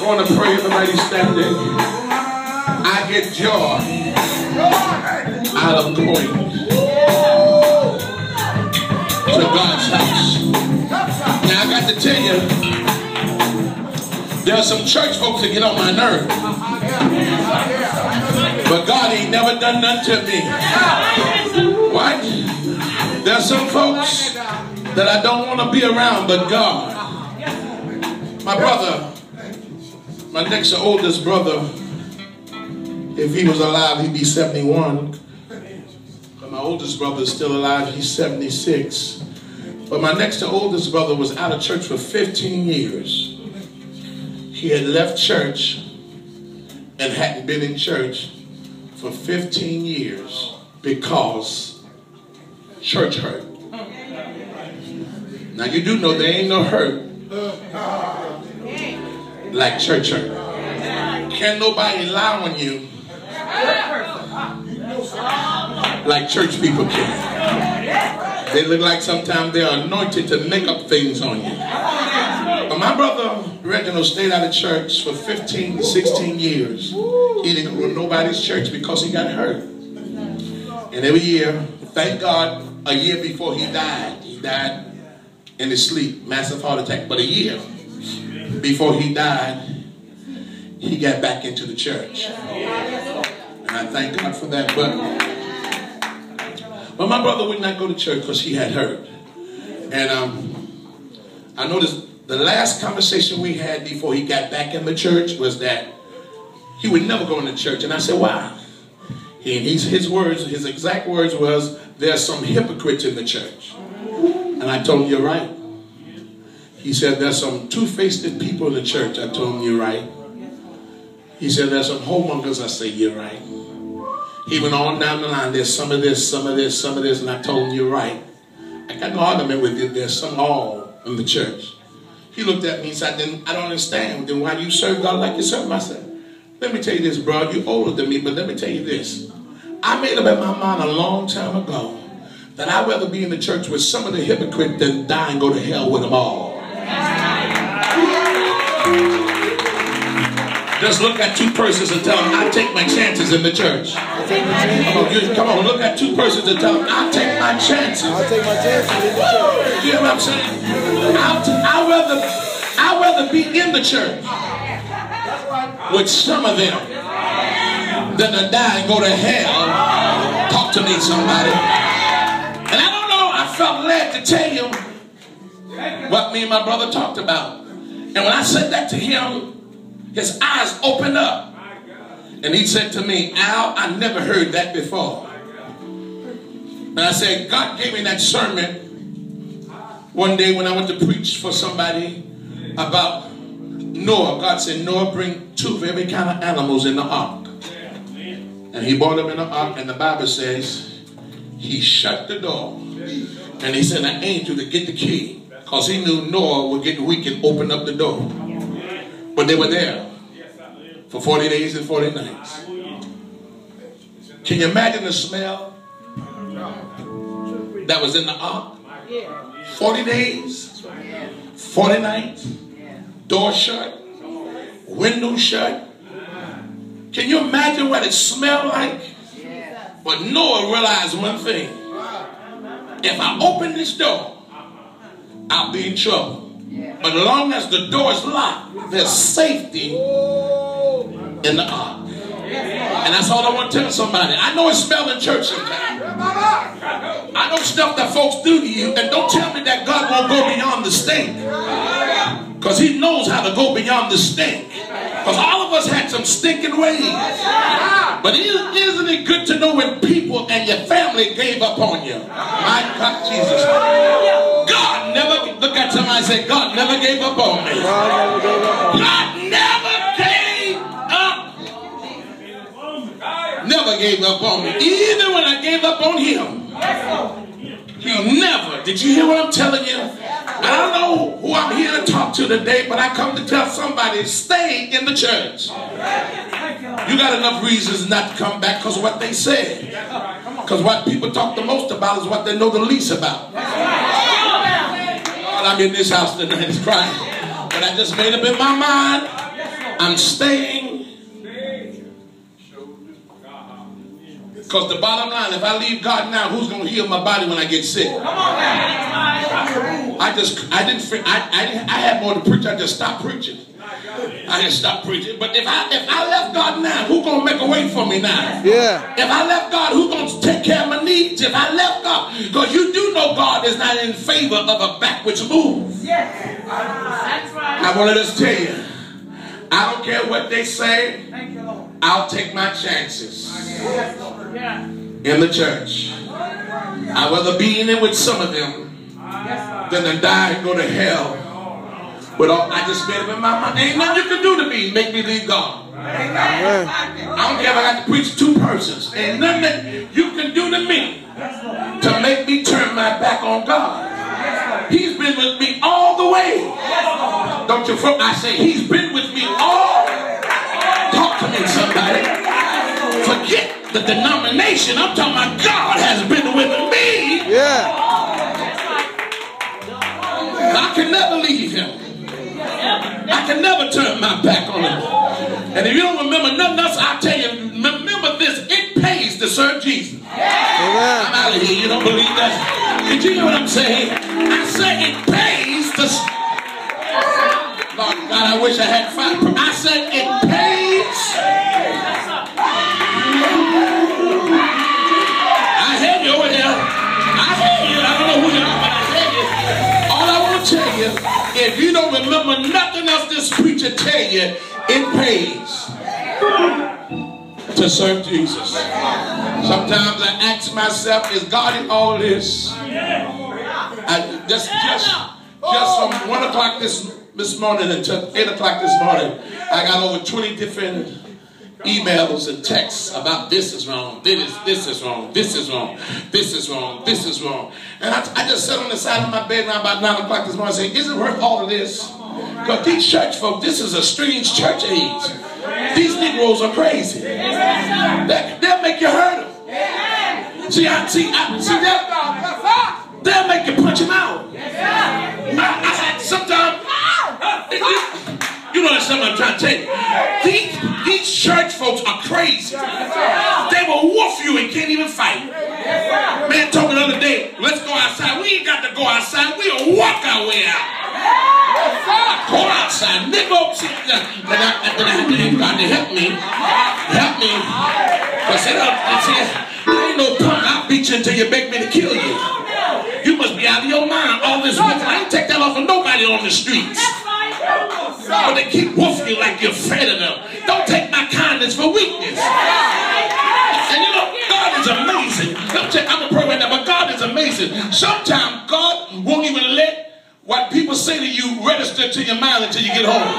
I want to pray, everybody standing. I get joy out of going to God's house. Now I got to tell you, there are some church folks that get on my nerve. But God ain't never done nothing to me. What? There are some folks that I don't want to be around, but God. My brother, my next oldest brother, if he was alive, he'd be 71. But my oldest brother is still alive, he's 76. But my next to oldest brother was out of church for 15 years. He had left church and hadn't been in church for 15 years because church hurt. Now you do know there ain't no hurt like church hurt. Can't nobody lie on you like church people can. They look like sometimes they're anointed to make up things on you. But my brother Reginald stayed out of church for 15, 16 years. He didn't go to nobody's church because he got hurt. And every year, thank God, a year before he died in his sleep, massive heart attack. But a year before he died, he got back into the church. And I thank God for that. But my brother would not go to church because he had hurt. And I noticed the last conversation we had before he got back in the church was that he would never go into church. And I said, why? His exact words was, there's some hypocrites in the church. And I told him, you're right. He said, there's some two-faced people in the church. I told him, you're right. He said, there's some homemongers. I said, you're right. He went on down the line, there's some of this, some of this, some of this, and I told him, you're right. I got no argument with you. There's some all in the church. He looked at me and said, I don't understand. Then why do you serve God like you serve him? I said, let me tell you this, bro. You're older than me, but let me tell you this. I made up in my mind a long time ago that I'd rather be in the church with some of the hypocrites than die and go to hell with them all. Just look at two persons and tell them, I take my chances in the church. Come on, look at two persons and tell them, I take my chances. I'll take my chances in the church. You know what I'm saying? I'd rather be in the church with some of them than to die and go to hell. Talk to me, somebody. And I don't know, I felt led to tell you what me and my brother talked about. And when I said that to him, his eyes opened up. And he said to me, Al, I never heard that before. And I said, God gave me that sermon one day when I went to preach for somebody about Noah. God said, Noah, bring 2 of every kind of animals in the ark. And he brought them in the ark, and the Bible says he shut the door. And he sent an angel to get the key, because he knew Noah would get weak and open up the door. But they were there for 40 days and 40 nights. Can you imagine the smell that was in the ark? 40 days, 40 nights, door shut, window shut. Can you imagine what it smelled like? But Noah realized one thing. If I open this door, I'll be in trouble. But as long as the door is locked, there's safety in the ark. And that's all I want to tell somebody. I know it smells in church sometimes. I know stuff that folks do to you, and don't tell me that God won't go beyond the stink. Because he knows how to go beyond the stink. Because all of us had some stinking ways. But isn't it good to know when people and your family gave up on you? My God, Jesus. God never, look at somebody and say, God never gave up on me. God never gave up. Never gave up on me. Even when I gave up on him. He never. Did you hear what I'm telling you? I don't know who I'm here to talk to today, but I come to tell somebody, stay in the church. You got enough reasons not to come back because of what they said. Because what people talk the most about is what they know the least about. I'm in this house tonight, it's crying. But I just made up in my mind, I'm staying. Because the bottom line, if I leave God now, who's going to heal my body when I get sick? I had more to preach. I just stopped preaching. I just stopped preaching. But if I left God now, who's going to make a way for me now? Yeah. If I left God, who's going to take care of my needs? If I left God, because you do know God is not in favor of a backwards move. Yes. That's right. I want to just tell you, I don't care what they say. Thank you, Lord. I'll take my chances Yeah. in the church. I'd rather be in it with some of them than to die and go to hell. But I just made up in my mind. Ain't nothing you can do to me make me leave God. I don't care if I got to preach 2 persons. Ain't nothing that you can do to me to make me turn my back on God. He's been with me all the way. Don't you? I say He's been with me all. Talk to me, somebody. Forget the denomination. I'm talking about God has been with me. Yeah. I can never leave Him. I can never turn my back on Him. And if you don't remember nothing else, I'll tell you, remember this, it pays to serve Jesus. Amen. I'm out of here. You don't believe that? Did you hear what I'm saying? I say it pays to Lord God, I wish I had 5. I said it pays. I hear you over there. I hear you. I don't know who you are, but I hear you. All I want to tell you, if you don't remember nothing else this preacher tell you, it pays to serve Jesus. Sometimes I ask myself, is God in all of this? Just from 1 o'clock this morning until 8 o'clock this morning, I got over 20 different emails and texts about this is wrong, this is wrong, this is wrong, this is wrong, this is wrong. And I just sat on the side of my bed around about 9 o'clock this morning saying, is it worth all of this? Because these church folks, this is a strange church age. These Negroes are crazy. They'll make you hurt them. They'll make you punch them out. I had sometimes, you know that's something I'm trying to tell you. These church folks are crazy. They will woof you and can't even fight. Man told me the other day, let's go outside. We ain't got to go outside. We'll walk our way out. Go outside. Nigga, God to help me. Help me. Because I ain't no punk. I'll beat you until you beg me to kill you. You must be out of your mind. All this woofing. I ain't take that off of nobody on the streets. But they keep woofing you like you're afraid of them. Don't take my kindness for weakness. And you know, God is amazing. I'm a pro right now, but God is amazing. Sometimes God won't even let what people say to you register to your mind until you get home.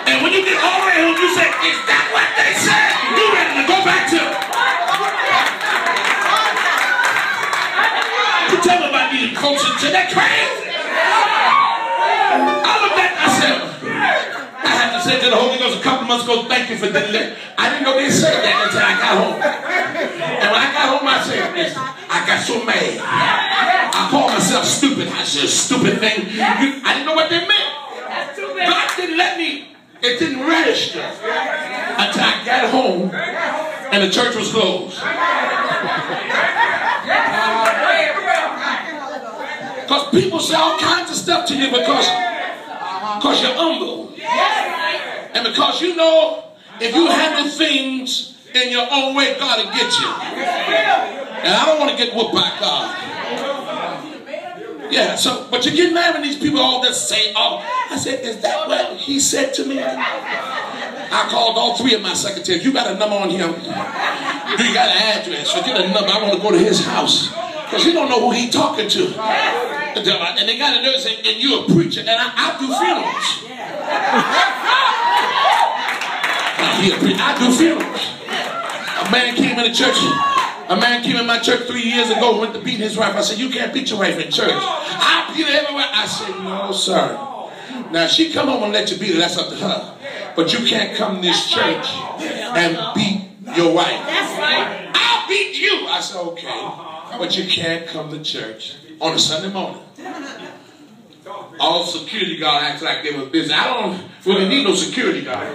And when you get all the way home, you say, is that what they said? You ready to go back to it. You tell me about these folks and say, they're crazy. I looked at myself. I had to say to the Holy Ghost a couple of months ago, thank you for that. I didn't know they said that until I got home. And when I got home, I said, I got so mad. I called myself stupid. I said, stupid thing. I didn't know what they meant. God didn't let me. It didn't register until I got home and the church was closed. Because people say all kinds of stuff to you because you're humble. And because you know if you handle things in your own way, God will get you. And I don't want to get whooped by God. Yeah, so, but you get mad when these people all just say, oh, I said, is that what he said to me? I called all 3 of my secretaries. You got a number on him? Do you got an address? So get a number. I want to go to his house. Because you don't know who he's talking to. And they got a nurse and you're a preacher. And I do funerals. I do funerals. A man came in the church. A man came in my church 3 years ago, went to beat his wife. I said, you can't beat your wife in church. I beat her everywhere. I said, no, sir. Now, if she come home and let you beat her, that's up to her. But you can't come to this church and beat your wife. That's right. I'll beat you. I said, okay. But you can't come to church on a Sunday morning All security guard acts like they were busy. I don't really need no security guard.